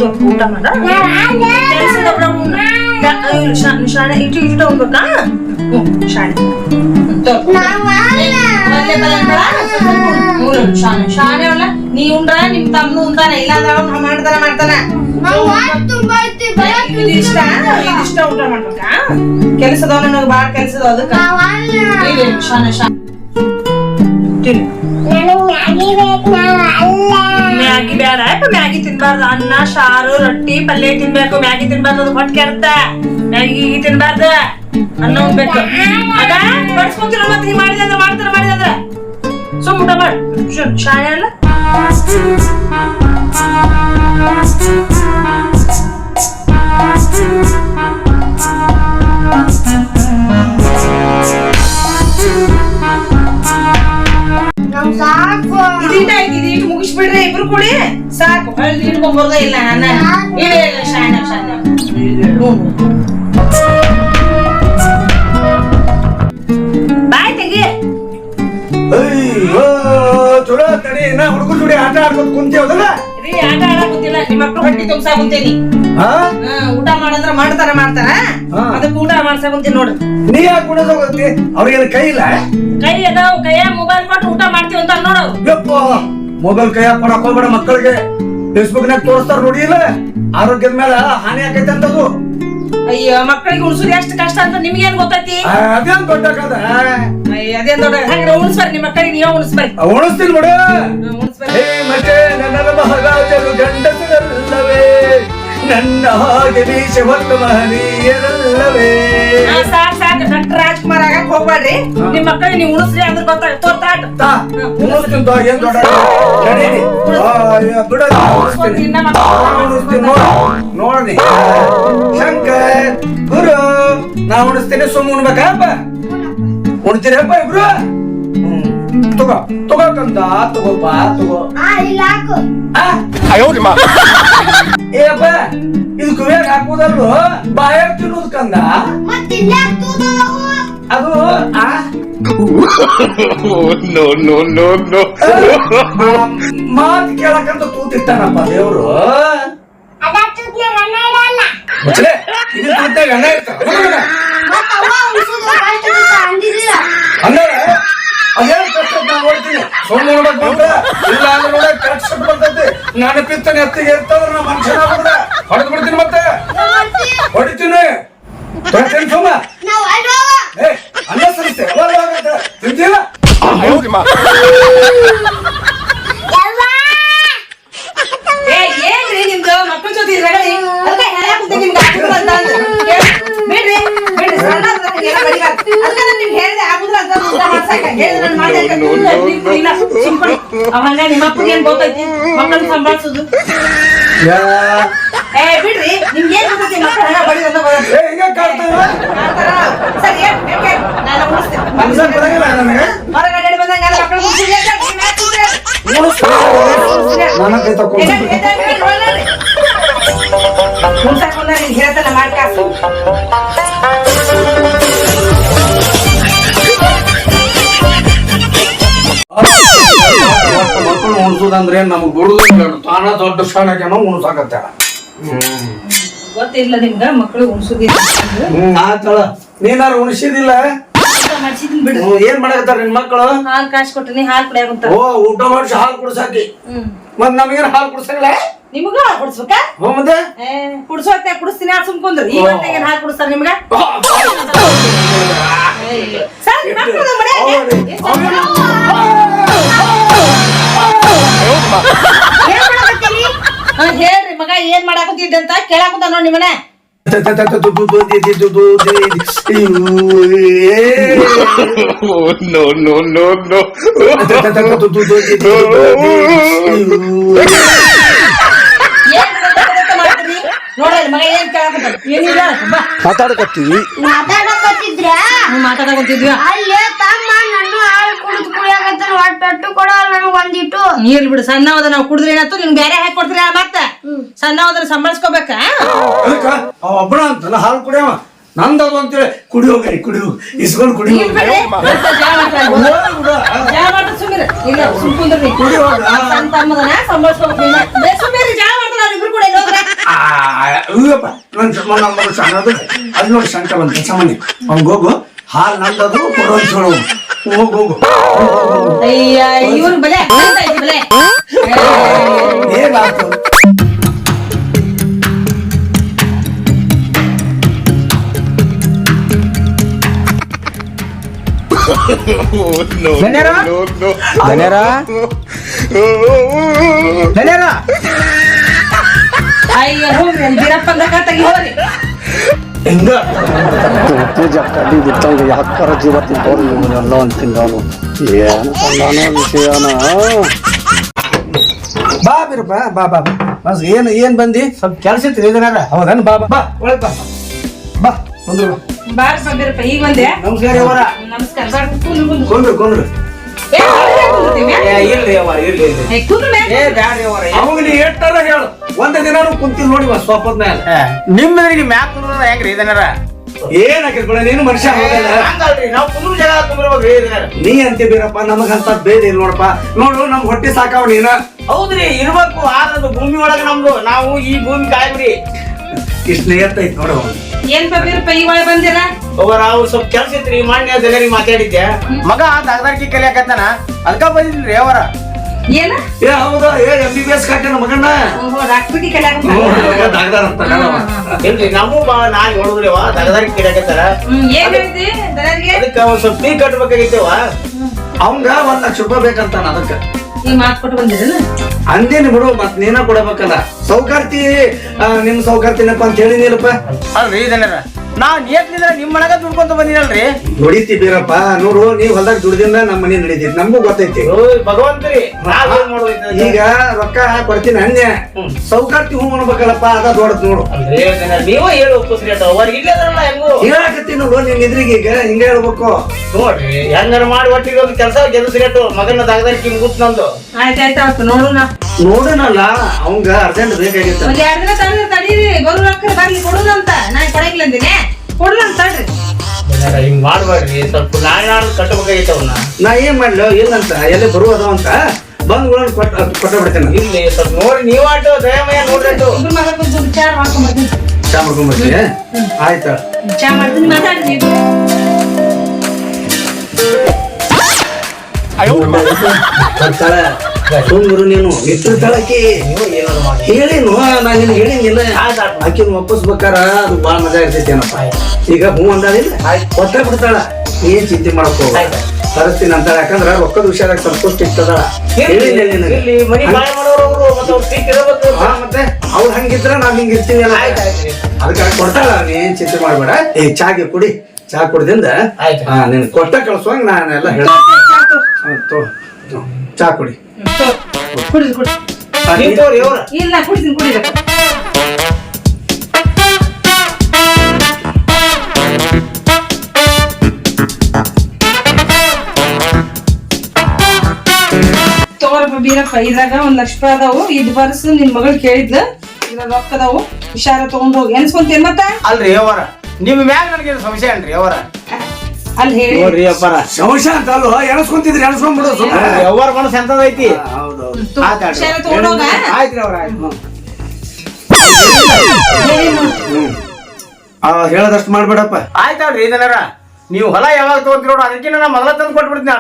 ಇದು ಊಟ ಮಾಡ ಶಾಣೆ ಇಟ್ಟು ಹೋಗ್ಬೇಕಾ ಶಾಣೆ ಶಾಣೆ ಅಲ್ಲ ನೀ ಉಂಡ್ರ ನಿಮ್ ತಮ್ಮನು ಉಂತಾನ ಇಲ್ಲ ಅಂದ್ರೆ ಮಾಡ್ತಾನ ಇದಿಷ್ಟ ಊಟ ಮಾಡ್ಬೇಕಾ ಕೆಲಸದವ ನನಗೆ ಬಾಳ ಕೆಲಸದ ಅದಕ್ಕ ಶಾಣೆ ಮ್ಯಾಗಿ ಬೇಡ ಮ್ಯಾಗಿ ತಿನ್ಬಾರ್ದು ಅನ್ನ ಸಾರು ರೊಟ್ಟಿ ಪಲ್ಯ ತಿನ್ಬೇಕು ಮ್ಯಾಗಿ ತಿನ್ಬಾರ್ದು ಅದು ಹೊಟ್ಟೆ ಕೆಡ್ತ ಮ್ಯಾಗಿ ತಿನ್ಬಾರ್ದು ಅನ್ನ ಉಣ್ಬೇಕು ಆಗ ಬಡ್ಸ್ಕೊಂತಿರೋ ಮತ್ತೆ ಹಿಂಗ್ ಮಾಡಿದಂದ್ರೆ ಮಾಡಿದಂದ್ರೆ ಸುಮ್ ಊಟ ಮಾಡ್ ಶಾಣೆ ಅಲ್ಲ ಇದು ಮುಗಿಸ್ಬಿಡ್ರಿ ಇಬ್ರು ಕೂಡಿ ಸಾಕು ಹಳ್ಳಿ ಹಿಡ್ಕೊಂಡ್ಬರ್ದ ಇಲ್ಲ ನನ್ನ ಇಲ್ಲ ಶಾಣೆ ಬಾಯ್ ತೆಗಿ ಚಲೋ ತಡಿ ನಾ ಹುಡುಗರು ಜೋಡಿ ಆಟ ಆಡ್ಕೊತ ಕುಂತೇವದಲ್ಲ ರೀ ಆಟ ಆಡಕ್ ಕುಂತಿಲ್ಲ ನಿಮ್ಮ ಮಕ್ಳು ಹೊಟ್ಟಿ ತುಂಬಸಾ ಕುಂತೇನಿ ಊಟ ಮಾಡಂದ್ರ ಮಾಡ್ತಾರ ಅದಕ್ಕೆ ಊಟ ಮಾಡ್ಸಾ ಕುಂತೀನಿ ನೋಡ್ರಿ ನೀ ಯಾಕೆ ಕುಡಿದ ಹೋಗತ್ತಿ ಅವ್ರಿಗೇನು ಕೈ ಇಲ್ಲ ಕೈ ಅದಾವ ಕೈಯ ಮೊಬೈಲ್ ಕೊಟ್ಟು ಊಟ ಮಾಡ್ತೀವಿ ಅಂತ ನೋಡು ಯಪ್ಪ ಮೊಬೈಲ್ ಕೈಯಾಗ ಕೊಡಕ್ ಹೋಗ್ಬೇಡ ಮಕ್ಕಳಿಗೆ ಫೇಸ್ಬುಕ್ ನಾಗ ತೋರಿಸ್ತಾರ ನೋಡಿ ಇಲ್ಲ ಆರೋಗ್ಯದ ಮೇಲೆ ಹಾನಿ ಆಕೈತೆ ಅಂತದು ಅಯ್ಯೋ ಮಕ್ಕಳಿಗೆ ಉಣ್ಸುದು ಎಷ್ಟು ಕಷ್ಟ ಅಂತ ನಿಮ್ಗೇನ್ ಗೊತ್ತೈತಿ ಅದೇನ್ ದೊಡ್ಡಕದ ಅದೇನ್ ದೊಡ್ಡ ಹಂಗ್ರೆ ಉಣಿಸ್ಬಾರಿ ನಿಮ್ಮ ಮಕ್ಕಳಿಗೆ ನೀವೇ ಉಣಿಸ್ಬಾರಿ ಉಣಿಸ್ತೀನಿ ಬಿಡು ಮತ್ತೆ ನನ್ನ ಮಹಾರಾಜರು ಗಂಡಸರಲ್ಲವೇ ನನ್ನ ಹಾಗೆ ದೇಶ ಹೊತ್ತು ಮಹನೀಯರಲ್ಲವೇ ಸಾಕ್ ಡಾಕ್ಟರ್ ರಾಜ್ಕುಮಾರ್ ಆಗಕ್ ಹೋಗ್ಬೇಡ್ರಿ ನಿಮ್ ಮಕ್ಕಳಿಗೆ ನೀವು ಉಣಿಸ್ರಿ ಅಂದ್ರೆ ಗೊತ್ತಾಗ್ತಾ ಉಣಿಸ್ತೀನಿ ಏನ್ ದೊಡ್ಡ ನೋಡ್ರಿ ಶಂಕರ್ ಗುರು ನಾ ಉಣಿಸ್ತೀನಿ ಸುಮ್ಮ ಉಣ್ಬೇಕಪ್ಪ ಉಣ್ತೀರಪ್ಪ ಇಬ್ರು ತಗೋಕಂತ ತಗೋಪ್ಪ ತಗೋ ಏಪ್ಪ ಇದು ಕುವಿಯಾಗ ಹಾಕುದಲ್ಲು ಬಾಯಾಗ ತಿನ್ನೋದು ಕಂದ ಅದು ಮಾತು ಕೇಳಕಂತ ತೂತಿರ್ತಾನಪ್ಪ ದೇವ್ರು ಇದು ತೂತಾಗ ಅನ್ನ ಇರ್ತಾವ ಅದೇನ್ ಕಷ್ಟ ನಾ ನೋಡ್ತೀನಿ ಸುಮ್ಮನೆ ನೋಡ್ಬೇಕು ಅಂತ ಇಲ್ಲ ಅಂದ್ರೆ ನೋಡ ಕರೆಕ್ಟ್ ಸಟ್ ಬರ್ತೈತಿ ನಾನು ಪಿತ್ತನೆ ಎತ್ತಿಗೆ ಇರ್ತಾವ್ರ ನಾ ಮನುಷ್ಯನ ಹೊಡೆದ್ ಬಿಡ್ತೀನಿ ಮತ್ತೆ ಹೊಡಿತೀನಿ ಸುಮ್ಮ ಅನ್ನ ಸರಿಸ್ತೇ ತಿಂತೀರ ಏನ್ರಿ ನಿಮ್ದು ಮಕ್ಕಳ ಜೊತೆ ಅವಂಗ ನಿಮ್ಮ ಅಪ್ಪಗೆ ಏನ್ ಗೊತ್ತೈತಿ ಮಕ್ಕಳನ್ನ ಸಂಭಾಳಿಸೋದು ಬಿಡ್ರಿ ನಿಮ್ಗೆ ಏನ್ ಗೊತ್ತೈತಿ ಮಕ್ಕಳ ಬಡಿ ಸರಿ ಹೊರಗಡೆ ಬಂದಂಗ ಹೇಳ್ತಾನ ಮಾಡ್ಕಾಸು ಮಕ್ಕಳು ಉಣಿಸೋದಂದ್ರೆ ನಮಗ್ ಬಿಡುದಿಲ್ಲ ತಾನ ದೊಡ್ಡ ಶಾಣಕ್ಯನೋ ಉಣಿಸಾಕತ್ತ ಗೊತ್ತಿಲ್ಲ ನಿಮ್ಗ ಮಕ್ಕಳು ಉಣಿಸೋದಿಲ್ಲ ಆತಳ ನೀನಾರು ಉಣಿಸಿದಿಲ್ಲ ಏನ್ ಮಾಡಕತ್ತಾರ ನಿನ್ ಮಕ್ಕಳು ಹಾಲ್ ಕಾಸು ಕೊಟ್ಟಿನಿ ಹಾಲ್ ಕುಡಿಯಾಕಂತ ಓ ಊಟ ಮಾಡಿಸಿ ಹಾಲು ಕುಡ್ಸಾಕಿ ಮತ್ ನಮಗೇನ್ ಹಾಲು ಕುಡ್ಸಂಗಿಲ್ಲ ನಿಮಗ ಹಾಲು ಕುಡಿಸ್ಬೇಕಾ ಮತ್ತೆ ಕುಡಿಸೋತ್ತೆ ಕುಡಿಸ್ತೀನಿ ಹಾಲು ಸುಮ್ಕೊಂಡ್ರಿ ಈ ಗಂಟೆಗೆ ಹಾಲು ಕುಡಿಸ್ತಾರ ನಿಮ್ಗ ಹೇಳ್ರಿ ಮಗ ಏನ್ ಮಾಡಾಕತ್ತಿದ್ದೆ ಅಂತ ಕೇಳಾಕುಂತ ನೋಡಿ ನಿಮ್ಮನೆ ನೋಡ್ರಿ ಮಗ ಏನ್ ಕೇಳಾಕುಂತ ಏನಿಲ್ಲ ಮಾತಾಡಕತ್ತೀವಿ ಮಾತಾಡಕತ್ತಿದ್ವಿ ನೀರ್ ಬಿಡು ಸಣ್ಣವದ ನಾವು ಕುಡಿದ್ರೆ ಏನಾಯ್ತು ನಿನ್ ಬೇರೆ ಹಾಕಿ ಕೊಡ್ತೀರಿ ಮತ್ತ ಸಣ್ಣವದ್ರ ಸಂಭಾಳಿಸ್ಕೋಬೇಕ ಒಬ್ಬನ ಅಂತಲ್ಲ ಹಾಲು ಕುಡಿಯವ ನಂದದು ಅಂತೇಳಿ ಕುಡಿ ಹೋಗ್ರಿ ಕುಡಿ ಹೋಗಿ ಇಸ್ಕೊಂಡು ಕುಡಿ ಹೋಗಿ ಕುಡಿ ಹೋಗ ಅಯ್ಯಪ್ಪ ನನ್ನ ಸಣ್ಣದು ಅದು ನೋಡಿ ಶಂಕ ಬಂದ ಕೆಲಸ ಮಾಡಿ ಅವ್ನಿಗೆ ಹೋಗು ಹಾಲು ನಂದದು ಕೊಡೋ ಹೋಗು ಹೋಗು ಹೇಗಾಯ್ತು ಅಯ್ಯೋ ಹೋಗ್ರಿ ಬೀರಪ್ಪ ತೆಗಿ ಹೋಗ್ರಿ ಹೆಂಗ ಪೂಜಾ ಕಡ್ಡಿ ಬಿಟ್ಟಂಗೆ ಯಾಕಾರ ಜೀವ ತಿಂತವ್ರು ಇವನ್ನೆಲ್ಲ ಅಂತೀನಿ ನಾನು ಏನು ಸಂಧಾನ ವಿಷಯನ ಬಾ ಬೀರಪ್ಪ ಬಾ ಬಾ ಬಸ್ ಏನ್ ಬಂದಿ ಸ್ವಲ್ಪ ಕೆಲಸ ಇತ್ತು ಇದನ್ನಾರ ಹೌದನ್ ಬಾ ಬಾ ಒಳಗ್ ಬಾ ಬಾ ಕುಂದ್ರು ಬಾರಪ್ಪ ಬೀರಪ್ಪ ಈಗ ಬಂದೆ ನಮಸ್ಕಾರ ಅವರ ನಮಸ್ಕಾರ ಬಾರ ಕುಂದ್ರು ಕೊಂಡ್ರು ಕೊಂಡ್ರು ಇಲ್ರಿ ಅವ್ವ ಇರ್ಲಿ ಅವಾಗ ನೀ ಎಷ್ಟಾರ ಹೇಳು ಒಂದ ದಿನಾನು ಕುಂತಿಲ್ ನೋಡಿ ಸ್ವಲ್ಪದ ಮೇಲೆ ನಿಮ್ಮದ್ರಿಗೆ ಮ್ಯಾಕ್ ಕುಂದ್ರ ಹೆಂಗ್ರಿ ಇದನ್ನಾರ ಏನ್ ಹಾಕಿರ್ಕೊಳ ನೀನು ಮನುಷ್ಯ ಹಂಗಲ್ರಿ ನಾವು ಕುಂದ್ರ ಜಾಗ ಕುಂದ್ರಬೇಕ್ರಿ ಇದನ್ನಾರ ನೀ ಅಂತಿ ಬೀರಪ್ಪ ನಮಗಂತ ಬೇಡ ಇಲ್ಲ ನೋಡಪ್ಪ ನೋಡು ನಮ್ ಹೊಟ್ಟೆ ಸಾಕಾವ್ ನೀನ ಹೌದ್ರಿ ಇರ್ಬೇಕು ಆದ್ರದು ಭೂಮಿ ಒಳಗ ನಮ್ದು ನಾವು ಈ ಭೂಮಿ ಕಾಯ್ಬ್ರಿ ಇಷ್ಟ ಎತ್ತೈತ್ ನೋಡು ಏನ್ ಬೀರಪ್ಪ ಈಗ ಒಳಗೆ ಬಂದಿರ ಒಬ್ಬರ ಅವ್ರು ಸ್ವಲ್ಪ ಕೆಲ್ಸ ಇತ್ರಿ ಮಾನ್ಯ ಜನರಿಗೆ ಮಾತಾಡಿದ್ದೆ ಮಗ ದಾಗದಾರ್ಕಿ ಕಲಿಯಾಕತ್ತಾನ ಅದಕ್ಕ ಬಂದಿಲ್ರಿ ಅವರ ಏನ ಏ ಹೌದಾ MBBS ಕಟ್ಟೆನ ಮಗಣ್ಣ ಡಾಕ್ಟರ್ಗೆ ಕಲ್ಯಾಕ ದಾಗದಾರ ಅಂತ ಇಲ್ರಿ ನಮಗೂ ನಾನ್ ನೋಡಿದ್ರಿ ದಾಗದಾರ್ಕಿ ಕಲಿಯಾಕತ್ತಾರ ಏನ್ ಹೇಳ್ತಿ ದನರಿಗೆ ಅದಕ್ಕ ಒಂದ್ ಸ್ವಲ್ಪ ಫೀ ಕಟ್ಬೇಕಾಗಿತ್ತೇವ ಅವಂಗ 1 ಲಕ್ಷ ರೂಪಾಯಿ ಬೇಕಂತಾನ ಅದಕ್ಕ ಈ ಮಾತು ಕೊಟ್ಟು ಬಂದಿರನ ಅಂದೇನಿ ಬಿಡು ಮತ್ ನೀನ ಕೊಡಬೇಕಲ್ಲ ಸೌಕಾರ್ತಿ ನಿಮ್ ಸೌಕಾರ್ತಿನಪ್ಪ ಅಂತ ಹೇಳಿನಿಲ್ಲಪ್ಪ ಅಲ್ರಿ ಇದನ್ನಾರ ನಾವ್ ನೇತ್ಲಿದ್ರ ನಿಮ್ ಮನೆಗ ದುಡ್ಕೊಂತ ಬಂದಿನಲ್ರಿ ದುಡಿತಿ ಬೀರಪ್ಪ ನೋಡು ನೀವ್ ಹೊಲ್ದಾಗ ದುಡ್ದಿಂದ ನಮ್ಮ ಮನೆ ನಡೀತೈತಿ ನಮಗೂ ಗೊತ್ತೈತಿ ಭಗವಂತರಿ ನಾವೇನ್ ಮಾಡೋದೈತಿ ಈಗ ರೊಕ್ಕ ಕೊಡ್ತೀನಿ ಅನ್ಯ ಸೌಕಾರ್ತಿ ಹೂ ಅನ್ಬೇಕಲ್ಲಪ್ಪ ಅದ ದೊಡ್ಡದ್ ನೋಡು ನೀವ ಹೇಳಿ ಒಪ್ಪಿಸ್ರಿ ಅವ್ರಿಗೆ ಇಲ್ಲದ್ರಲ್ಲ ಹೆಂಗು ಹೇಳಾಕತ್ತಿ ನೋಡು ನಿನ್ ಇದ್ರಿಗೆ ಈಗ ಹಿಂಗ ಹೇಳ್ಬೇಕು ನೋಡ್ರಿ ಹೆಂಗಾರ ಮಾಡಿ ಒಟ್ಟಿಗೆ ಒಂದು ಕೆಲಸ ಗೆಲ್ಸಿರೇಟು ಮಗನ ದಾಗದಾರ್ಕಿ ಮುಗುತ್ ನಂದು ಆಯ್ತಾಯ್ತು ನೋಡೋಣ ನೋಡೋಣಲ್ಲ ಅವಂಗ ಅರ್ಜೆಂಟ್ ಬೇಕಾಗಿತ್ತ ಒಂದ್ 2 ದಿನ ತಡೀರಿ ಬರು ರೊಕ್ಕ ಬರ್ಲಿ ಕೊಡುದಂತ ನಾನ್ ಕೊಡಂಗಿಲ್ಲ ಅಂದಿನಿ ಕೊಡುದಂತ ತಡ್ರಿ ಹಿಂಗ್ ಮಾಡ್ಬೇಡ್ರಿ ಸ್ವಲ್ಪ ನಾಳೆ ಕಟ್ಟಬೇಕಾಗಿತ್ತು ಅವನ್ನ ನಾ ಏನ್ ಮಾಡ್ಲು ಇಲ್ಲಂತ ಎಲ್ಲಿ ಬರುವದ ಅಂತ ಬಂದ್ಗಳನ್ನ ಕೊಟ್ಟ ಬಿಡ್ತೇನೆ ಇಲ್ಲಿ ಸ್ವಲ್ಪ ನೋಡಿ ನೀವಾಟು ದಯಮಯ ನೋಡ್ರಿ ಇಬ್ರು ಮಗ ಕುಂತು ಚಾ ಮಾಡ್ಕೊಂಡ್ಬರ್ತೀನಿ ಚಾ ಮಾಡ್ಕೊಂಡ್ಬರ್ತೀವಿ ಆಯ್ತ ಚಾ ಮಾಡ್ತೀನಿ ಮಾತಾಡ್ರಿ ನೀವು ಸುಮ್ರು ನೀನು ನಿಂತಿರ್ತಾಳಕಿ ಹೇಳಿನು ನಾನು ನಿನ್ಗೆ ಹೇಳಿನಿಲ್ಲ ಆಕಿನ ಒಪ್ಪಿಸ್ಬೇಕಾರ ಅದು ಬಾಳ ಮಜಾ ಇರ್ತೈತಿ ಏನಪ್ಪ ಈಗ ಹೂ ಅಂದಾಳಿಲ್ಲ ಕೊಟ್ಟ ಬಿಡ್ತಾಳ ಏನ್ ಚಿಂತೆ ಮಾಡಕ್ ತರಿಸ್ತೀನಿ ಅಂತಾಳ ಯಾಕಂದ್ರ ರೊಕ್ಕದ ವಿಷಯದಾಗ ಸಂತೋಷ ಇರ್ತದ ಮತ್ತೆ ಅವ್ರು ಹಂಗಿದ್ರ ನಾವ್ ಹಿಂಗ ಇರ್ತೀನಿ ಅದಕ್ಕೆ ಕೊಡ್ತಾಳ ನೀನ್ ಚಿಂತೆ ಮಾಡ್ಬೇಡ ಏ ಚಾಗೆ ಕುಡಿ ಚಾ ಕುಡ್ದಿಂದ ನಿನ್ ಕೊಟ್ಟ ಕಳ್ಸುವಂಗ ನಾನೆಲ್ಲ ಹೇಳ ಚಾ ಕುಡಿ ಇಲ್ಲ ಕುಡಿತೀನಿ ಕುಡಿಬೇಕು ತಗೋರಪ್ಪ ಬೀರಪ್ಪ ಇದ್ರಾಗ 1 ಲಕ್ಷ ರೂಪಾಯಿ ಅದಾವು ಇದ್ ಬರ್ಸು ನಿನ್ ಮಗಳು ಕೇಳಿದ್ಲ ಇದ್ರಾಗ ರೊಕ್ಕ ಅದಾವು ಹುಷಾರ ತಗೊಂಡ್ ಹೋಗಿ ಎನ್ಸ್ಕೊಂತೇನ್ ಮತ್ತ ಅಲ್ರಿ ಅವರ ನಿಮ್ ಮ್ಯಾಗ ನನಗೆ ಸಮಸ್ಯೆ ಏನ್ರಿ ಅವರ ಅಲ್ಲಿ ಹೇಳಿ ನೋಡ್ರಿ ಅಪ್ಪಾರ ಸಮಸ್ಯೆ ಅಂತ ಅಲ್ವ ಎಣಸ್ಕೊಂತಿದ್ರಿ ಎಣಸ್ಕೊಂಡ್ಬಿಡು ಅವ್ರ ಮನಸ್ಸು ಎಂತದೈತಿ ಹುಷಾರ ತಗೊಂಡ್ ಹೋಗ ಆಯ್ತ್ರಿ ಅವ್ರ ಆಯ್ತು ಹೇಳದಷ್ಟು ಮಾಡ್ಬೇಡಪ್ಪ ಆಯ್ತಲ್ರಿ ಇದನ್ನಾರ ನೀವು ಹೊಲ ಯಾವಾಗ ತಗೊಂತೀರ ನೋಡು ಅದಕ್ಕಿಂತ ನಾ ಮೊದಲ ತಂದು ಕೊಟ್ಬಿಡ್ತೀನಿ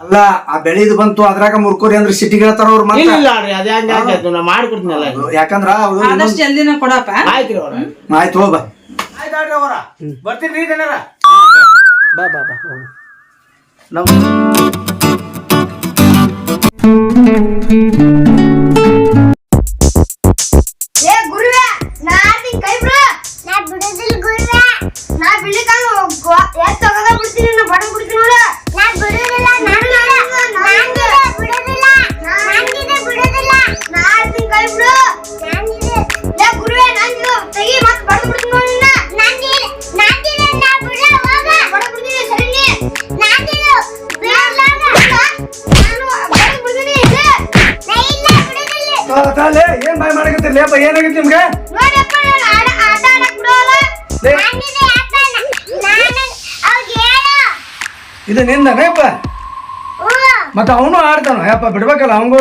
ಅಲ್ಲ ಆ ಬೆಳೆದು ಬಂತು ಅದ್ರಾಗ ಮುರ್ಕೋರಿ ಅಂದ್ರೆ ಸಿಟಿಗೆ ಹೇಳ್ತಾರ ಅವ್ರು ಇಲ್ಲ ಇಲ್ಲ ರೀ ಅದೇ ಹಂಗೆ ನಾ ಮಾಡ್ಕೊಡ್ತೀನಲ್ಲ ಯಾಕಂದ್ರ ಆದಷ್ಟು ಜಲ್ದಿನ ಕೊಡಪ್ಪ ಆಯ್ತ್ರಿ ಅವ್ರ ಆಯ್ತು ಹೋಗ ಆಯ್ತಾಳ್ರಿ ಅವರ ಬರ್ತೀನಿ ರೀ ಇದನ್ನಾರ ಬಾ ಬಾ ಬಾ ನಮ್ ಏ ಗುರುವೆ ನಾರ್ತಿ ಕೈ ಬ್ರೋ ನಾ ಬಿಡದಿಲ್ಲ ಗುರುವೆ ನಾ ಬಿಡ್ಲಿಕ್ಕಂಗ ಎಷ್ಟ್ ತಗದ ಬಿಡ್ತೀನಿ ನಾ ಬಡ ಬಿಡ್ತೀನಿ ನೋಡ ನಾ ಬಿಡೋದಿಲ್ಲ ನಾನು ಬಿಡೋದಿಲ್ಲ ನಾರ್ತಿ ಕೈ ಬ್ರೋ ಏ ಗುರುವೆ ನಾನು ತೆಗಿ ಮತ್ತೆ ಬಡ ಬಿಡ್ತೀನಿ ನೋಡ ನಾ ಬಿಡಲ್ಲ ಹೋಗ ಬಡ ಬಿಡ್ತೀನಿ ಸರಿನಿ ನಾನು ಬಿಡಲ್ಲ ನಾನು ಬಡ ಬಿಡ್ತೀನಿ ನಾ ಇಲ್ಲ ಬಿಡೋದಿಲ್ಲ ತಾಲೆ ಏನ್ ಬಾಯ್ ಮಾಡಕತ್ತಿ ಲೇಪ ಏನಾಗೈತಿ ನಿಮ್ಗೆ ನೋಡಪ್ಪ ನಾನು ಆಟ ಆಡಕ್ ಬಿಡೋಲ್ಲ ಇದು ನಿಂದನೇಪ್ಪ ಮತ್ತೆ ಅವನು ಆಡ್ತಾನ ಯಪ್ಪ ಬಿಡ್ಬೇಕಲ್ಲ ಅವಂಗೂ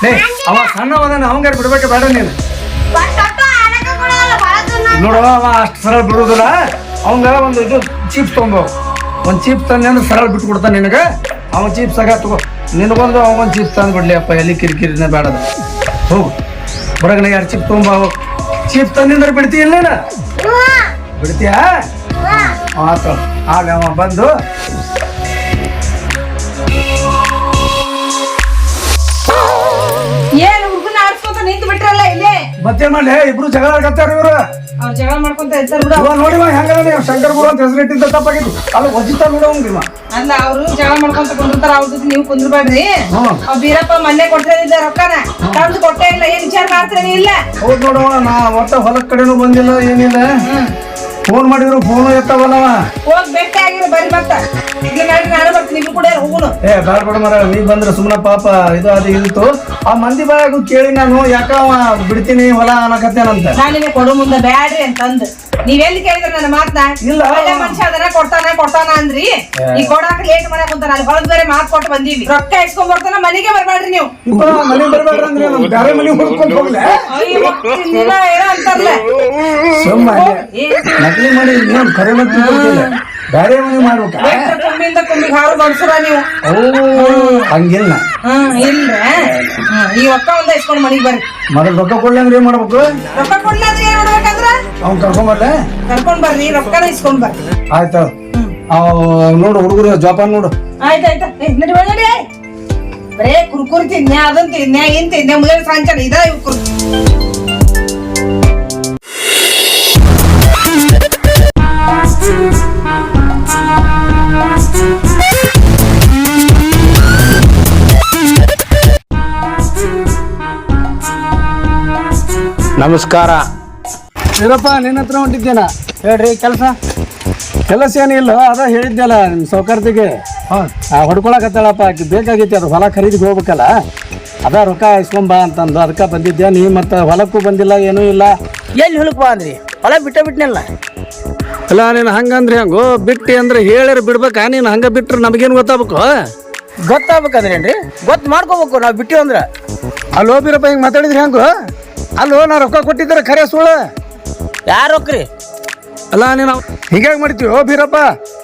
ಲೇ ಅವ ಸಣ್ಣವದಾನ ಅವಂಗಾರ ಬಿಡ್ಬೇಕ ಬೇಡ ನೀನು ನೋಡುವ ಅವ ಅಷ್ಟು ಸರಳ ಬಿಡುದಿಲ್ಲ ಅವಂಗ ಒಂದು ಇದು ಚೀಪ್ಸ್ ತೊಗೊಂಬ ಒಂದು ಚೀಪ್ಸ್ ತಂದೆ ಅಂದ್ರೆ ಸರಳ ಬಿಟ್ಟು ಕೊಡ್ತಾನೆ ನಿನಗೆ ಅವನ್ ಚೀಪ್ಸ್ ಆಗ ತಗೋ ನಿನಗೊಂದು ಅವನ್ ಚೀಪ್ಸ್ ತಂದು ಬಿಡ್ಲಿ ಅಪ್ಪ ಎಲ್ಲಿ ಕಿರಿಕಿರಿನೇ ಬೇಡದ ಹೋಗು ಹೊರಗಡೆ 2 ಚಿಪ್ ತೊಗೊಂಬ ಚೀಪ್ಸ್ ತಂದಿಂದ್ರೆ ಬಿಡ್ತೀಯ ನೀನು ಬಿಡ್ತೀಯಾ ಆತ ಆಗ ಅವ ಬಂದು ಏನ್ ಹುಡುಗನ ಆಡ್ಸ್ಕೊಂತ ನಿಂತು ಬಿಟ್ರಲ್ಲ ಇಲ್ಲೇ ಮತ್ತೆ ಮಾಡ್ಲಿ ಇಬ್ರು ಜಗಳ ಆಡ್ತಾರ ಇವ್ರು ಅವ್ರು ಜಗಳ ಮಾಡ್ಕೊಂತ ಇರ್ತಾರ ಬಿಡು ಇವ ನೋಡಿವ ಹೆಂಗ ಶಂಕರ್ ಗುರು ಅಂತ ಹೆಸರು ಇಟ್ಟಿದ್ದ ತಪ್ಪಾಗಿತ್ತು ಅಲ್ಲಿ ಒಜಿತ ನೋಡೋಂಗಿವ ಅಲ್ಲ ಅವ್ರು ಜಗಳ ಮಾಡ್ಕೊಂತ ಕುಂದಿರ್ತಾರ ಅವ್ರ ಜೊತೆ ನೀವು ಕುಂದ್ರಬೇಡ್ರಿ ಅವ್ ಬೀರಪ್ಪ ಮೊನ್ನೆ ಕೊಡ್ತಿದ್ದ ರೊಕ್ಕನ ತಂದು ಕೊಟ್ಟೇ ಇಲ್ಲ ಏನ್ ವಿಚಾರ ಮಾಡ್ತೀನಿ ಇಲ್ಲ ಹೌದ್ ನೋಡವ ನಾ ಒಟ್ಟ ಹೊಲದ ಕಡೆನೂ ಬಂದಿಲ್ಲ ಏನಿಲ್ಲ ಫೋನ್ ಮಾಡಿದ್ರು ಫೋನು ಎತ್ತವಲ್ಲವ ಹೋಗ್ ಭೇಟಿ ಆಗಿರೋ ಬರಿ ಮತ್ತ ಈಗ ನಾನು ಬರ್ತೀನಿ ನೀವು ಕೂಡ ಹೋಗುನು ಏ ಬ್ಯಾಡ ಬೇಡ ಮರ ನೀ ಬಂದ್ರೆ ಸುಮ್ಮನೆ ಪಾಪ ಇದು ಅದು ಇತ್ತು ಆ ಮಂದಿ ಬಾಯಾಗು ಕೇಳಿ ನಾನು ಯಾಕ ಬಿಡ್ತೀನಿ ಹೊಲ ಅನ್ನಕತ್ತೇನಂತ ನಾನು ನಿಮಗೆ ಕೊಡು ಮುಂದೆ ಬ್ಯಾಡ್ರಿ ಅಂತಂದು ನೀವೆಲ್ಲಿ ಕೇಳಿದ್ರೆ ನನ್ನ ಮಾತನ್ನ ಇಲ್ಲ. ಒಳ್ಳೆ ಮನುಷ್ಯ ಅದನ್ನ ಕೊಡ್ತಾನ ಅಂದ್ರಿ ಈ ಕೊಡಾಕ ಲೇಟ್ ಮಾಡಕ್ ಕುಂತಾನ ಅಲ್ಲಿ ಹೊರದ್ ಬೇರೆ ಮಾತು ಕೊಟ್ಟು ಬಂದೀವಿ ರೊಕ್ಕ ಇಸ್ಕೊಂಡ್ ಬರ್ತಾನ ಮನೆಗೆ ಬರ್ಬೇಡ್ರಿ ನೀವು ಮನೆ ಬರ್ಬೇಡ್ರಿ ಅಂದ್ರೆ ನಮ್ ಬೇರೆ ಮನೆ ಹುಡ್ಕೊಂಡು ಹೋಗ್ಲೆ ಅಯ್ಯೋ ನೀನ ಏನೋ ಅಂತಾರಲ್ಲ ಸುಮ್ಮ ನಕಲಿ ಮಾಡಿ ನೀನ್ ಕರೆ ಮತ್ತೆ ಗೊತ್ತಿಲ್ಲ ಬೇರೆ ಮನೆ ಮಾಡ್ಬೇಕ ಕುಂಬಿಂದ ಕುಂಬಿಗೆ ಹಾರು ಬಡ್ಸುರ ನೀವು ಹಂಗಿಲ್ಲ ಇಲ್ರ ಈ ರೊಕ್ಕ ಒಂದ ಇಸ್ಕೊಂಡ್ ಮನೆಗೆ ಬರ್ರಿ ಮೊದಲು ರೊಕ್ಕ ಕೊಡ್ಲಂದ್ರೆ ಏನ್ ಮಾಡ್ಬೇಕು ರೊಕ್ಕ ಕೊಡ್ಲಾದ್ರೆ ಏನ್ ಮಾಡ್ಬೇಕಂದ್ರ ಅವ್ನ್ ಕರ್ಕೊಂಬರ್ಲೆ ಕರ್ಕೊಂಡ್ ಬರ್ರಿ ರೊಕ್ಕನ ಇಸ್ಕೊಂಡ್ ಬರ್ರಿ ಆಯ್ತು ನೋಡು ಹುಡುಗರು ಜೋಪಾನ್ ನೋಡು ಆಯ್ತಾಯ್ತಾ ನಡಿ ನಡಿ ಬರೇ ಕುರ್ಕುರಿ ತಿನ್ಯ ಅದನ್ ತಿನ್ಯ ಏನ್ ತಿನ್ಯ ಮುಂಜಾನೆ ಸಾಯಂಕಾಲ ಇದ ಇವ್ರು ನಮಸ್ಕಾರ. ಇರಪ್ಪ ನಿನ್ನ ಹತ್ರ ಹೊಂಟಿದ್ದೇನ ಹೇಳ್ರಿ ಕೆಲಸ ಏನಿಲ್ಲ ಅದ ಹೇಳಿದ್ದೆಲ್ಲ ನಿಮ್ಮ ಸೌಕರ್ತಿಗೆ ಹೊಡ್ಕೊಳಕತ್ತಾಳಪ್ಪ ಆಕಿ ಬೇಕಾಗೈತಿ ಅದು ಹೊಲ ಖರೀದಿಗೆ ಹೋಗ್ಬೇಕಲ್ಲ ಅದ ರೊಕ್ಕ ಇಸ್ಕೊಂಬ ಅಂತಂದು ಅದಕ್ಕೆ ಬಂದಿದ್ದೆ ನೀ ಮತ್ತೆ ಹೊಲಕ್ಕೂ ಬಂದಿಲ್ಲ ಏನೂ ಇಲ್ಲ ಎಲ್ಲಿ ಹೊಲಕ್ ಬಾ ಅಂದ್ರಿ ಹೊಲ ಬಿಟ್ಟಿನಲ್ಲ ಅಲ್ಲ ನೀನು ಹಂಗಂದ್ರೆ ಹೆಂಗೋ ಬಿಟ್ಟು ಅಂದ್ರೆ ಹೇಳಿರ ಬಿಡ್ಬೇಕಾ ನೀನು ಹಂಗೆ ಬಿಟ್ರೆ ನಮಗೇನು ಗೊತ್ತಾಗಬೇಕು ಗೊತ್ತಾಗ್ಬೇಕಂದ್ರೇನ್ರಿ ಗೊತ್ತು ಮಾಡ್ಕೋಬೇಕು ನಾವು ಬಿಟ್ಟಿವಿ ಅಂದ್ರೆ ಅಲ್ಲಿ ಹೋಗಿರಪ್ಪ ಹಿಂಗೆ ಮಾತಾಡಿದ್ರಿ ಹೆಂಗು ಅಲ್ಲೋ ನಾ ರೊಕ್ಕ ಕೊಟ್ಟಿದ್ರೆ ಖರೆ ಸುಳ್ಳು ಯಾರು ಹೋಗ್ರಿ ಅಲ್ಲ ನೀನು ಹಿಂಗಾಗಿ ಮಾಡ್ತೀವಿ ಓ ಬೀರಪ್ಪ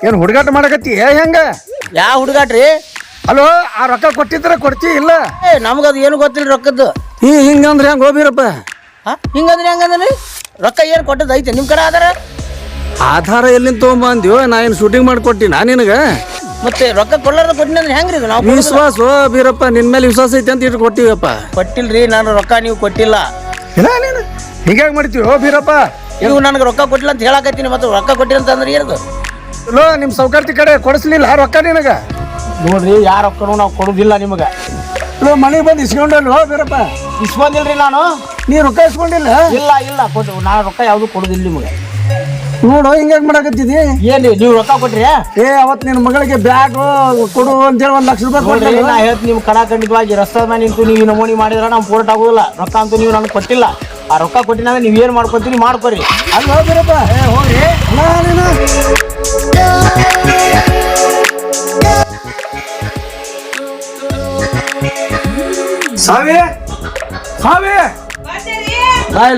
ಏನು ಹುಡುಗಾಟ ಮಾಡಕತ್ತಿ ಹೆಂಗ ಯಾವ ಹುಡುಗಾಟ್ರಿ ಅಲ್ಲೋ ಆ ರೊಕ್ಕ ಕೊಟ್ಟಿದ್ರೆ ಕೊಡ್ತಿ ಇಲ್ಲ ನಮ್ಗದು ಏನು ಗೊತ್ತಿಲ್ಲ ರೊಕ್ಕದ್ದು ಹಿಂಗಂದ್ರೆ ಹೆಂಗೆ ಹೋಗಿರಪ್ಪ ಹಿಂಗಂದ್ರಿ ಹೆಂಗಂದ್ರಿ ರೊಕ್ಕ ಏನು ಕೊಟ್ಟದ್ದು ಐತೆ ನಿಮ್ಮ ಕಡೆ ಆಧಾರ ಆಧಾರ ಎಲ್ಲಿಂದ ತೊಗೊಂಬಂದ್ಯೋ ನಾ ಏನು ಶೂಟಿಂಗ್ ಮಾಡಿಕೊಟ್ಟಿ ನಾ ನಿನಗೆ ಮತ್ತೆ ರೊಕ್ಕ ಕೊಡ್ಲಾರ್ದ ಕೊಟ್ಟಿನಿ ಅಂದ್ರೆ ಹೆಂಗ್ರಿ ಇದು ನಾವು ವಿಶ್ವಾಸ ಬೀರಪ್ಪ ನಿನ್ ಮೇಲೆ ವಿಶ್ವಾಸ ಐತೆ ಅಂತ ಇಟ್ಟು ಕೊಟ್ಟಿವಪ್ಪ ಕೊಟ್ಟಿಲ್ರಿ ನಾನು ರೊಕ್ಕ ನೀವು ಕೊಟ್ಟಿಲ್ಲ ಇಲ್ಲ ನೀನು ಹಿಂಗಾಗಿ ಮಾಡ್ತೀವಿ ಓ ಬೀರಪ್ಪ ನೀವು ನನಗೆ ರೊಕ್ಕ ಕೊಟ್ಟಿಲ್ಲ ಅಂತ ಹೇಳಕತ್ತೀನಿ ಮತ್ತೆ ರೊಕ್ಕ ಕೊಟ್ಟಿಲ್ಲ ಅಂತಂದ್ರೆ ಏನದು ಲೋ ನಿಮ್ಮ ಸೌಕರ್ತಿ ಕಡೆ ಕೊಡಿಸ್ಲಿಲ್ಲ ರೊಕ್ಕ ನಿನಗ ನೋಡ್ರಿ ಯಾರ ರೊಕ್ಕನೂ ನಾವು ಕೊಡುದಿಲ್ಲ ನಿಮಗೆ ಲೋ ಮನೆಗೆ ಬಂದು ಇಸ್ಕೊಂಡಲ್ಲ ಓ ಬೀರಪ್ಪ ಇಸ್ಕೊಂಡಿಲ್ರಿ ನಾನು ನೀ ರೊಕ್ಕ ಇಸ್ಕೊಂಡಿಲ್ಲ ಇಲ್ಲ ಕೊಟ್ಟು ನಾನು ರೊಕ್ಕ ಯಾವುದು ಕೊಡುದಿಲ್ಲ ನಿಮಗೆ ನೋಡು ಹಿಂಗಾಗಿ ಮಾಡಕತ್ತಿದಿ ಏನ್ರಿ ನೀವು ರೊಕ್ಕ ಕೊಟ್ರಿ ಅವತ್ತು ನಿನ್ನ ಮಗಳಿಗೆ ಬ್ಯಾಗ್ ಕೊಡು ಅಂತೇಳಿ 1 ಲಕ್ಷ ರೂಪಾಯಿ ನೋಡ್ರಿ ಕೊಡ್ತೀನಿ ನಾ ಹೇಳ್ತೀನಿ ನಿಮ್ ಖಂಡಿತವಾಗಿ ರಸ್ತೆ ಮೇಲೆ ನಿಂತು ನೀವು ನಮೂನಿ ಮಾಡಿದ್ರೆ ನಾವು ಪೋರ್ಟ್ ಆಗೋದಿಲ್ಲ ರೊಕ್ಕ ಅಂತೂ ನೀವು ನನಗೆ ಕೊಟ್ಟಿಲ್ಲ ಆ ರೊಕ್ಕ ಕೊಟ್ಟಿನ ನೀವು ಏನು ಮಾಡ್ಕೊತೀರಿ ಮಾಡ್ಕೊರಿ ಅಲ್ಲಿ ಹೋಗಿರಪ್ಪ ಹೋಗ್ರಿ ನೀನು ಸಾವಿ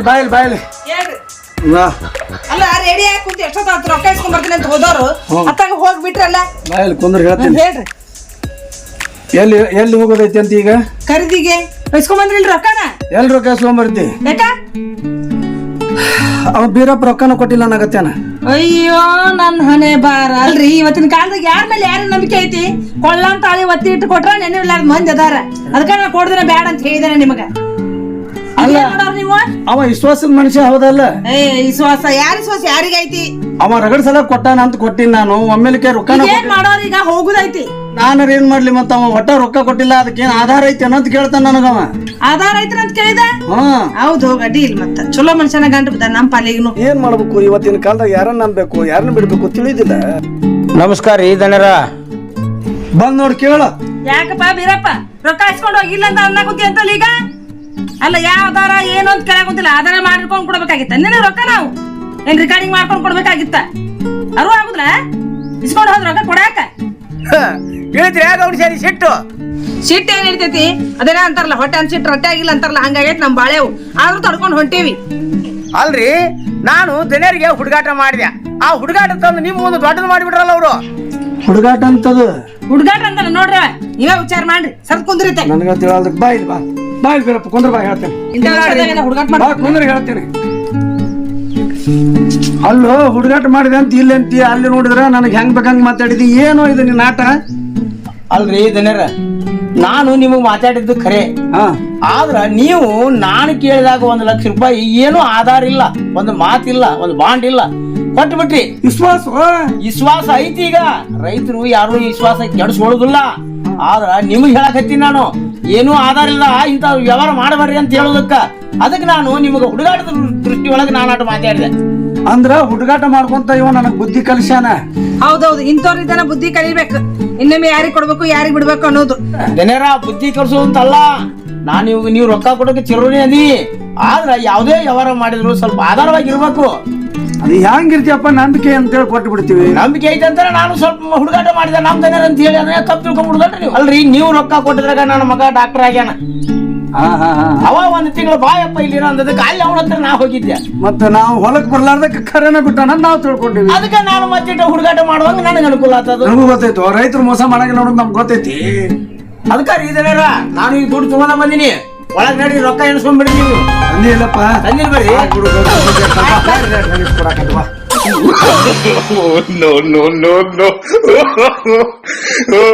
ಬಾಯಿಲ್ ಅಲ್ಲ ರೆಡಿ ಆಗಿ ಕುಂತ ಎಷ್ಟೊತ್ತ ರೊಕ್ಕ ಇಸ್ಕೊಂಡ್ ಬರ್ತೀನಿ ಅಂತ ಹೋದವ್ರು ಅತ್ತಾಗ ಹೋಗ್ಬಿಟ್ರಲ್ಲ ಬಾಯಿಲ್ ಕುಂದ್ರ ಹೇಳ್ತೀನಿ ಹೇಳ್ರಿ ಎಲ್ಲಿ ಹೋಗೋದೈತಿ ಅಂತ ಈಗ ಖರೀದಿಗೆ ಇಸ್ಕೊಂಡ್ ಬಂದ್ರಿಲ್ರಿ ರೊಕ್ಕನ ಎಲ್ಲಿ ರೊಕ್ಕ ಇಸ್ಕೊಂಬರ್ತಿ ಯಾಕ ಅವ ಬೀರಪ್ಪ ರೊಕ್ಕನ ಕೊಟ್ಟಿಲ್ಲ ಅನ್ನಕತ್ತೇನ ಅಯ್ಯೋ ನನ್ ಹಣೆ ಬಾರ ಅಲ್ರಿ ಇವತ್ತಿನ ಕಾಲದಾಗ ಯಾರ ಮೇಲೆ ಯಾರ ನಂಬಿಕೆ ಐತಿ ಕೊಳ್ಳಂತ ತಾಳಿ ಒತ್ತಿ ಇಟ್ಟು ಕೊಟ್ರ ನೆನವಿಲ್ಲಾರ ಮಂದಿ ಅದಾರ ಅದಕ್ಕ ನಾ ಕೊಡ್ದೇನೆ ಬ್ಯಾಡ ಅಂತ ಹೇಳಿದೇನೆ ನಿಮಗ ಅಲ್ಲ ನೀವು ಅವ ವಿಶ್ವಾಸದ ಮನುಷ್ಯ ಹೌದಲ್ಲ ವಿಶ್ವಾಸ ಯಾರ ವಿಶ್ವಾಸ ಯಾರಿಗೈತಿ ಅವ ರಗಡ್ ಸಲ ಕೊಟ್ಟಾನ ಅಂತ ಕೊಟ್ಟಿನಿ ನಾನು ಒಮ್ಮೆಲಿಕೆ ರೊಕ್ಕ ಏನ್ ಮಾಡೋರ್ ಈಗ ಹೋಗುದೈತಿ ನಾನರ ಏನ್ ಮಾಡ್ಲಿ ಮತ್ತ ಅವ ಒಟ್ಟ ರೊಕ್ಕ ಕೊಟ್ಟಿಲ್ಲ ಅದಕ್ಕೇನ್ ಆಧಾರ ಐತಿ ಅಂತ ಕೇಳ್ತಾನ ನನಗವ ಆಧಾರ ಐತ್ರ ಅಂತ ಕೇಳಿದ ಹೌದು ಹೋಗಡಿ ಇಲ್ಲ ಮತ್ತ ಚಲೋ ಮನುಷ್ಯನ ಗಂಟು ಬಿದ್ದ ನಮ್ಮ ಪಾಲಿಗೂ ಏನ್ ಮಾಡ್ಬೇಕು ಇವತ್ತಿನ ಕಾಲದಾಗ ಯಾರನ್ನ ನಂಬೇಕು ಯಾರನ್ನ ಬಿಡ್ಬೇಕು ತಿಳಿದಿಲ್ಲ ನಮಸ್ಕಾರ ರೀ ದನರ ಬಂದ್ ನೋಡಿ ಕೇಳ ಯಾಕಪ್ಪ ಬೀರಪ್ಪ ರೊಕ್ಕ ಇಸ್ಕೊಂಡು ಹೋಗಿಲ್ಲ ಅಂತ ಅನ್ನಕುತ್ತಿ ಅಂತಲ್ಲ ಈಗ ಅಲ್ಲ ಯಾವ ಆಧಾರ ಏನು ಅಂತ ಕೇಳಾಕುಂತಿಲ್ಲ ಆಧಾರ ಮಾಡಿರ್ಕೊಂಡ್ ಕೊಡ್ಬೇಕಾಗಿತ್ತ ನಿನ್ನ ರೊಕ್ಕ ನಾವು ಏನ್ ರಿಕಾರ್ಡಿಂಗ್ ಮಾಡ್ಕೊಂಡ್ ಕೊಡ್ಬೇಕಾಗಿತ್ತ ಅರು ಆಗುದಿಲ್ಲ ಇಸ್ಕೊಂಡು ಹೋದ್ರ ರೊಕ್ಕ ಕೊಡಾಕ ತಿಳಿದ್ರಿ ಯಾಕೆ ಅವ್ನು ಸೇರಿ ಸಿಟ್ಟು ಸಿಟ್ಟು ಏನ್ ಇರ್ತೈತಿ ಅದೇನ ಅಂತಾರಲ್ಲ ಹೊಟ್ಟೆ ಅನ್ಸಿಟ್ಟು ರೊಟ್ಟೆ ಆಗಿಲ್ಲ ಅಂತಾರಲ್ಲ ಹಂಗಾಗೈತಿ ನಮ್ ಬಾಳೆವು ಆದ್ರೂ ತಡ್ಕೊಂಡ್ ಹೊಂಟೇವಿ. ಅಲ್ರಿ ನಾನು ದನಿಯರಿಗೆ ಹುಡುಗಾಟ ಮಾಡಿದೆ, ಆ ಹುಡುಗಾಟ ತಂದು ನಿಮ್ಮ ಮುಂದೆ ದೊಡ್ಡದು ಮಾಡಿಬಿಟ್ರಲ್ಲ ಅವರು. ಹುಡುಗಾಟ ಅಂತದು ಹುಡುಗಾಟ ಅಂತ ನೋಡ್ರಿ ನೀವೇ ವಿಚಾರ ಮಾಡ್ರಿ ಸರ್ ಕುಂದ್ರಿತೆ ನನಗ ತಿಳಿಯಲ್ರಿ. ಬಾ ಇಲ್ಲಿ ಬಾ, ಬಾ ಇಲ್ಲಿ ಬೀರಪ್ಪ, ಕುಂದ್ರ ಬಾ ಹೇಳ್ತೇನೆ. ಹುಡುಗಾಟ ಬಾ ಕುಂದ್ರ ಹೇಳ್ತೇನೆ. ಅಲ್ಲೋ ಹುಡುಗಾಟ ಮಾಡಿದೆ ಅಂತ ಇಲ್ಲಿ ಅಂತೀಯ, ಅಲ್ಲಿ ನೋಡಿದ್ರ ನನಗೆ ಹೆಂಗ್ ಬೇಕಂಗ್ ಮಾತಾಡಿದಿ. ಏನೋ ಇದು ನಿನ್ನ ಆಟ. ಅಲ್ರಿ ದನಿಯರ, ನಾನು ನಿಮಗೆ ಮಾತಾಡಿದ್ದು ಖರೆ, ಆದ್ರ ನೀವು ನಾನು ಕೇಳಿದಾಗ 1 ಲಕ್ಷ ರೂಪಾಯಿ ಏನೂ ಆಧಾರ ಇಲ್ಲ, ಒಂದು ಮಾತಿಲ್ಲ, ಒಂದು ಬಾಂಡ್ ಇಲ್ಲ, ಕೊಟ್ಟು ಬಿಟ್ರಿ. ವಿಶ್ವಾಸ ಐತಿ. ಈಗ ರೈತರು ಯಾರು ವಿಶ್ವಾಸ ಕೆಡಿಸ್ಕೊಳ್ಳೋದಿಲ್ಲ. ಆದ್ರ ನಿಮಗ್ ಹೇಳಕತ್ತೀನಿ ನಾನು, ಏನೂ ಆಧಾರ ಇಲ್ಲ ಇಂತ ವ್ಯವಹಾರ ಮಾಡಬಾರ್ರಿ ಅಂತ ಹೇಳೋದಕ್ಕ. ಅದಕ್ಕೆ ನಾನು ನಿಮಗೆ ಹುಡುಗಾಟದ ದೃಷ್ಟಿ ಒಳಗೆ ನಾನಾಟ ಮಾತಾಡಿದೆ. ಅಂದ್ರ ಹುಡುಗಾಟ ಮಾಡ್ಕೊಂತ ಇವ ನನಗ್ ಬುದ್ಧಿ ಕಲಿಸ್ಯಾನ. ಹೌದೌದು, ಇಂಥವ್ರ ಇದನ್ನ ಬುದ್ಧಿ ಕಲಿಬೇಕು. ಇನ್ನೊಮ್ಮೆ ಯಾರಿಗ್ ಕೊಡ್ಬೇಕು ಯಾರಿಗ್ ಬಿಡ್ಬೇಕು ಅನ್ನೋದು. ಜನರ ಬುದ್ಧಿ ಕಲಿಸೋದಂತಲ್ಲ, ನಾನು ಇವಾಗ ನೀವು ರೊಕ್ಕ ಕೊಡೋಕೆ ಚಿರೋಣಿ ಅದಿ, ಆದ್ರ ಯಾವುದೇ ವ್ಯವಹಾರ ಮಾಡಿದ್ರು ಸ್ವಲ್ಪ ಆಧಾರವಾಗಿರ್ಬೇಕು. ಅದು ಹೆಂಗಿರ್ತಿಯಪ್ಪ, ನಂಬಿಕೆ ಅಂತೇಳಿ ಕೊಟ್ಟು ಬಿಡ್ತೀವಿ. ನಂಬಿಕೆ ಐತೆ ಅಂತ ನಾನು ಸ್ವಲ್ಪ ಹುಡುಗಾಟ ಮಾಡಿದೆ ನಮ್ ಜನರ ಅಂತ ಹೇಳಿ ಅದನ್ನ ತಪ್ಪು ತಿಳ್ಕೊಂಡ್ಬಿಡುದಲ್ರಿ ನೀವು. ಅಲ್ರಿ ನೀವು ರೊಕ್ಕ ಕೊಟ್ಟಿದ್ರಾಗ ನನ್ನ ಮಗ ಡಾಕ್ಟರ್ ಆಗ್ಯಾನ. ಅವ 1 ತಿಂಗಳು ಬಾಯಪ್ಪ ಇಲ್ಲಿರ ಅಂದದಕ್ಕೆ ಅಲ್ಲಿ ಅವನ ಹತ್ರ ನಾ ಹೋಗಿದ್ದೆ. ಮತ್ತೆ ನಾವು ಹೊಲಕ್ ಬರ್ಲಾರ್ದಕ್ಕೆ ಖರೇನ ಬಿಟ್ಟಾನ ನಾವು ತಿಳ್ಕೊಂಡಿವಿ. ಅದಕ್ಕೆ ನಾನು ಮತ್ತೆ ಹುಡುಗಾಟ ಮಾಡುವಾಗ ನನಗೆ ಅನುಕೂಲ ಆಗ್ತದ. ನಮಗೂ ಗೊತ್ತೈತು, ರೈತರು ಮೋಸ ಮಾಡಂಗಿಲ್ಲ ನೋಡೋದು ನಮ್ಗೆ ಗೊತ್ತೈತಿ. ಅದಕ್ಕ ರೀಸನರ ನಾನು ಈಗ ದುಡ್ಡು ತಗೊಂಡ ಬಂದಿನಿ, ಒಳಗ್ ನಡಿ ರೊಕ್ಕ ಎಣಿಸ್ಕೊಂಡ್ ಬಿಡ್ರಿ ನೀವು. ಅಂದಿ ಇಲ್ಲಪ್ಪ, ತಂದಿಲ್ ಬರ್ರಿ. No.